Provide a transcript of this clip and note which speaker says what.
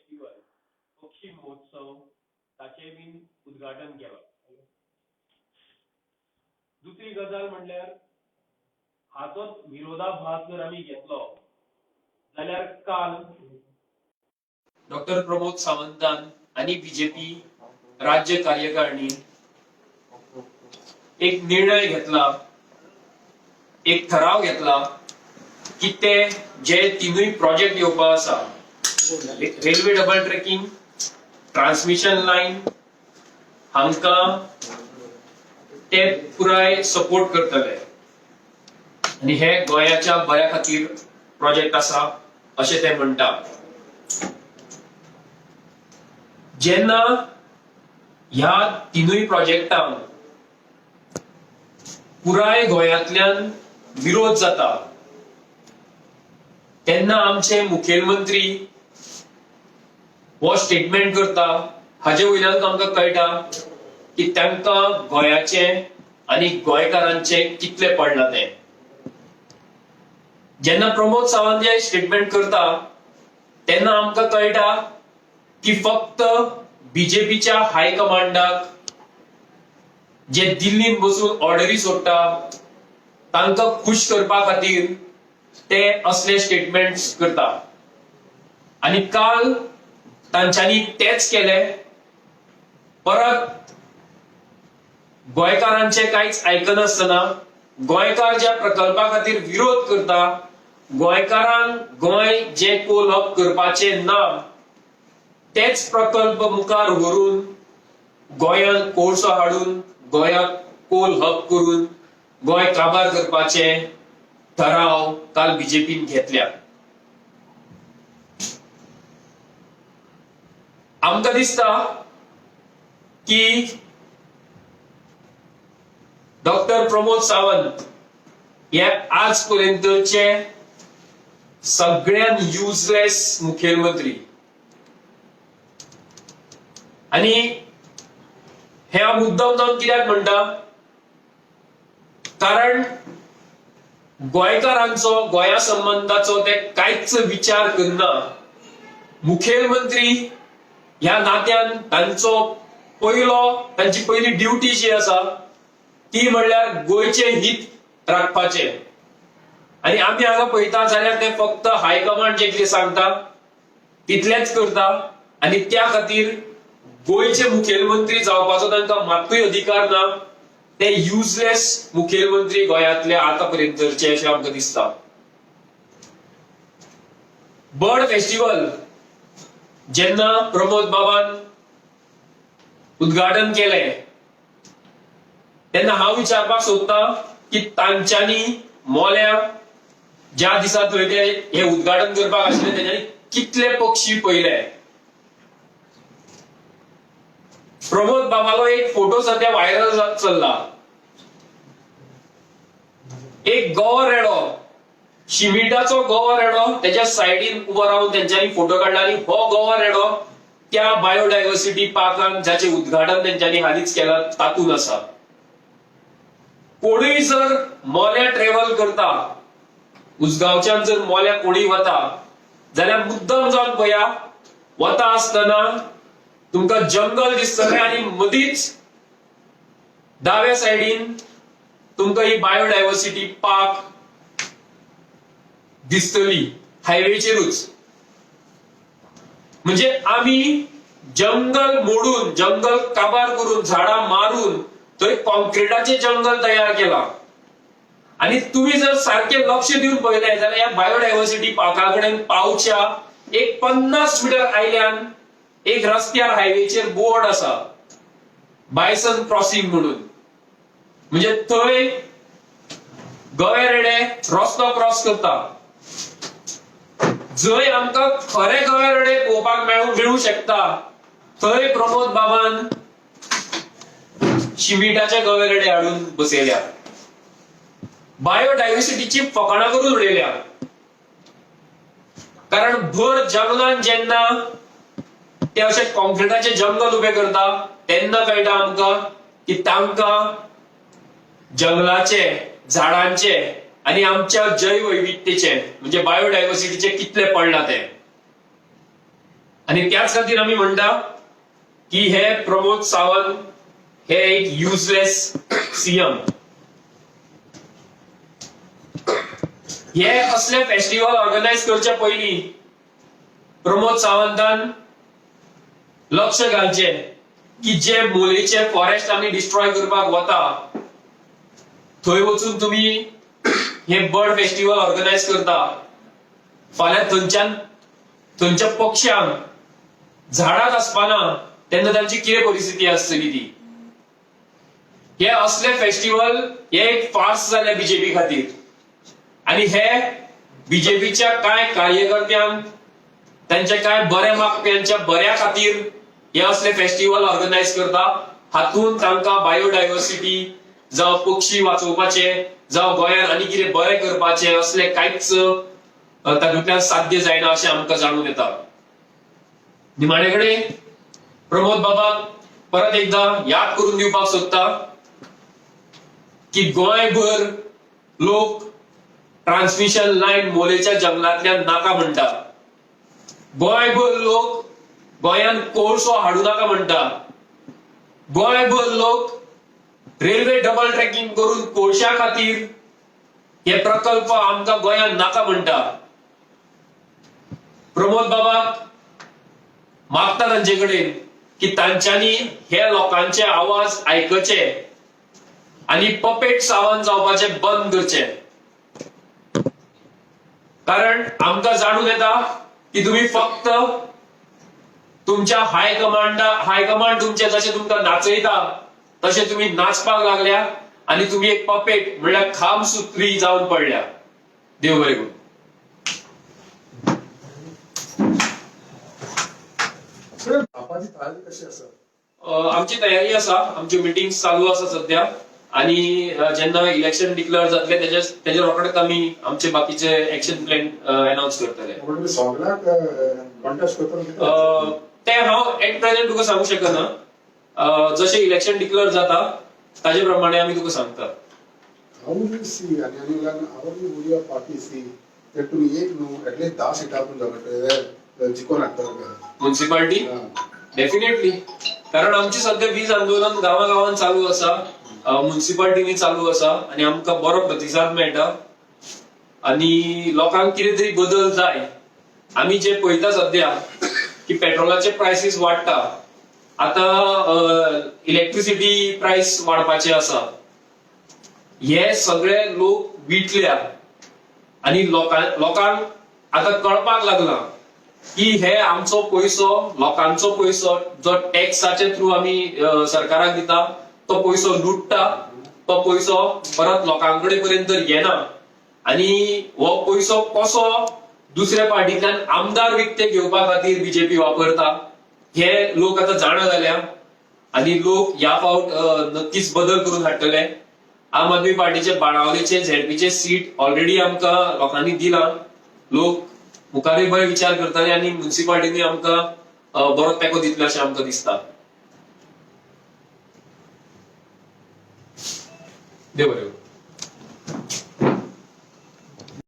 Speaker 1: Festival पक्षी महोत्सव ताचे बीन उद्घाटन केला. दुसरी गजाल म्हणल्यार हाचोच विरोधाभास जर आमी घेतलो जाल्यार काल डॉक्टर प्रमोद सावंतान आणि बीजेपी राज्य कार्यकारिणी एक निर्णय घेतला, एक ठराव घेतला की ते जे तीनूय प्रोजेक्ट येवपा आसा, railway double tracking, transmission line हांका ते पुराय सपोर्ट करतले आणि हे गोयाच्या बऱ्या खातीर प्रोजेक्ट आसा अशें ते म्हणटा. जेन्ना ह्या तीनूय प्रोजेक्टांक पुराय गोयांतल्यान विरोध जाता तेन्ना आमचे मुखेलमंत्री हो स्टेटमेंट करता. हाजे वयल्यान आमकां कळटा की तांकां गोंयाचे आनी गोंयकारांचे कितले पडला ते. जेन्ना प्रमोद सावंत हे स्टेटमेंट करता तेन्ना आमकां कळटा की फक्त बीजेपीच्या हायकमांडाक जे दिल्लीन बसून ऑर्डरी सोडटा तांकां खुश करपा खातीर ते असले स्टेटमेंट्स करता. आणि काल तांच्यांनी तेच केले. परत गोंयकारांचे कांयच आयकनासतना गोंयकार ज्या प्रकल्पा खातीर विरोध करता, गोंयकारांक गोंय जे कोल हब करपाचे ना तेच प्रकल्प मुखार व्हरून गोंयांत कोळसो हाडून गोंयाक कोल हब करून गोंय काबार करपाचे ठराव काल बीजेपीन घेतल्या. आमकां दिसता की डॉक्टर प्रमोद सावंत हे आज पर्यंतचे सगळ्यात युजलेस मुखेलमंत्री आणि हे मुद्दाम जावन कित्याक म्हणटा, कारण गोंयकारांचो गोंया संबंधाचो ते कांयच विचार करना. मुखेलमंत्री ह्या नात्यान तांची पहिली ड्युटी जी आसा ती म्हणल्यार गोंयचे हित राखपाचे. आणि आमी हांगा पळयता जाल्यार ते फक्त हायकमांड जे कितें सांगता तितलेंच करता आणि त्या खातीर गोंयचे मुखेलमंत्री जावपाचो तांकां मात्तूय अधिकार ना. ते युजलेस मुखेलमंत्री गोंयांतले आतापर्यंतचे अशें आमकां दिसता. बर्ड फेस्टिवल जेन्ना प्रमोद बाबान उद्घाटन केले तेन्ना हांव विचारपाक सोदता की तांच्यांनी मोल्या ज्या दिसा थंय ते हे उद्घाटन करपाक आशिल्ले तेच्यांनी कितले पक्षी पयले. प्रमोद बाबालो एक फोटो सध्या व्हायरल चल्ला. एक गवो रेडो, शिमिटाचो गवो रेडो त्याच्या सायडीन उबो रावन तेंच्यांनी फोटो काडला आणि हो गवो रेडो त्या बायोडायव्हर्सिटी पार्कान जाचे उद्घाटन तेंच्यांनी हालींच केला तातून आसा. कोणीय जर मोल्या ट्रॅव्हल करता, उसगांवच्यान जर मोल्या कोणीय वता जाल्यार मुद्दम जावन पळया, वता आसतना तुमकां जंगल दिसतलें आणि मदींच दाव्या सायडीन तुमकां ही बायोडायव्हर्सिटी पार्क दिसतली हायवेचेरूच. म्हणजे आमी जंगल मोडून, जंगल काबार करून, झाडां मारून थंय कॉन्क्रिटाचे जंगल तयार केला. आणि तुम्ही जर सारखे लक्ष दिवन पळयले जाल्यार ह्या बायोडायव्हर्सिटी पार्का कडेन पावच्या एक 50 मीटर आयल्यान एक रस्त्यार हायवेचेर बोर्ड आसा बायसन क्रॉसिंग म्हणून. म्हणजे थंय गवे रेडे रस्तो क्रॉस करता. जंय आमकां खरे गवे रेडे पळोवपाक मेळूं शकता थंय प्रमोद बाबान शिमिटाचे गवे रेडे हाडून बसयल्या. बायोडायव्हर्सिटीची फकाणां करून उडयल्या. कारण भर जंगलान जेन्ना ते अशे कॉन्क्रिटाचे जंगल उबे करता तेन्ना कळटा आमकां की तांकां जंगलाचे, झाडांचे आणि आमच्या जैव विविधतेचे म्हणजे बायोडायव्हर्सिटीचे कितले पडला ते. आणि त्याच खातीर आम्ही म्हणटा की हे प्रमोद सावंत हे एक युजलेस सीएम. हे असले फेस्टिवल ऑर्गनायज करचे पयलीं प्रमोद सावंतान लक्ष घालचे की जे मोलेचे फॉरेस्ट आमी डिस्ट्रॉय करपाक वता थंय वचून तुम्ही हे बर्ड फेस्टिवल ऑर्गनायज करता, फाल्यां थंयच्या पक्ष्यांक झाडाच आसपाना तेन्ना तांची कितें परिस्थिती आसतली ती. हे असले फेस्टिवल हे एक फार्स जाले बीजेपी खातीर. आणि हे बीजेपीच्या काय कार्यकर्त्यांक त्यांच्या काय बरे मागप्यांच्या बऱ्या खातीर हे असले फेस्टिवल ऑर्गनायज करता. हातून तांकां बायोडायव्हर्सिटी जावं पक्षी वाचोवपाचे जावं गोंयांत आनी कितें बरें करपाचे असले कांयच तातूंतल्यान साध्य जायना अशें आमकां जाणून येता. निमाणे कडेन प्रमोद बाबाक परत एकदा याद करून दिवपाक सोदता की गोंयभर लोक ट्रान्समिशन लायन मोलेच्या जंगलांतल्यान नाका म्हणटा. गोंयभर लोक गोंयांत कोळसो हाडू नाका म्हणटा. गोंयभर लोक रेल्वे डबल ट्रॅकिंग करून कोळशा खातीर हे प्रकल्प आमकां गोंयांत नाका म्हणटा. प्रमोद बाबाक मागता तांचे कडेन की तांच्यांनी हे लोकांचे आवाज आयकचे आणि पपेट सावंत जावपाचे बंद करचे. कारण आमकां जाणून येता की तुम्ही फक्त तुमच्या हायकमांड तुमचे जसे तुमकां नाचयता तसे तुम्ही नाचपाक लागल्या आणि तुम्ही एक पपेट म्हणल्यार खाम सुत्री जावन पडल्या. देव बरें करूं. आमची तयारी आसा, आमची मिटिंग चालू आसा सध्या आणि जेन्ना इलेक्शन डिक्लेअर जातले तेजे रोखडेच आमी आमचे बाकीचे एक्शन प्लॅन अनाउन्स करतले. ते हांव एट प्रेझेंट तुका सांगू शकना. जशे इलेक्शन डिक्लेअर जाता ताजे प्रमाणे आमी तुका सांगता.
Speaker 2: How do you see, and how would your party see that तुम्ही एक न्हू ऍटलीस्ट 10 सीटां पण जिखून हाडटलो
Speaker 1: म्युन्सिपालिटी डेफिनेटली. कारण आमची सध्या वीज आंदोलन गावागावान चालू आसा, म्युन्सिपालिटीनी चालू आसा आणि आमकां बरो प्रतिसाद मेळटा आणि लोकांक कितें तरी बदल जाय. आमी जे पळयता सध्या की पेट्रोलाचे प्रायसीस वाडटा, आता इलेक्ट्रिसिटी प्राइस वाडपाचे आसा. हे सगळे लोक विटल्या आणि लोकांक आता कळपाक लागला की हे आमचो पैसो, लोकांचो पैसो जो टॅक्साचे थ्रू आमी सरकाराक दिता तो पैसो लुटता. तो पैसो परत लोकांकडे पर्यंत येना आणि हो पैसो कसो दुसऱ्या पार्टींतल्यान आमदार विकते घेवपा खातीर बीजेपी वापरता हे लोक आता जाणा जाल्या आणि लोक ह्या फावट नक्कीच बदल करून हाडटले. आम आदमी पार्टीचे बाणावलेचे झेडपीचे सीट ऑलरेडी आमकां लोकांनी दिला. लोक मुखारय बरे विचार करतले आणि म्युन्सिपालिटीनी आमकां बरो तेंको दितले अशें आमकां दिसता. देव बरें.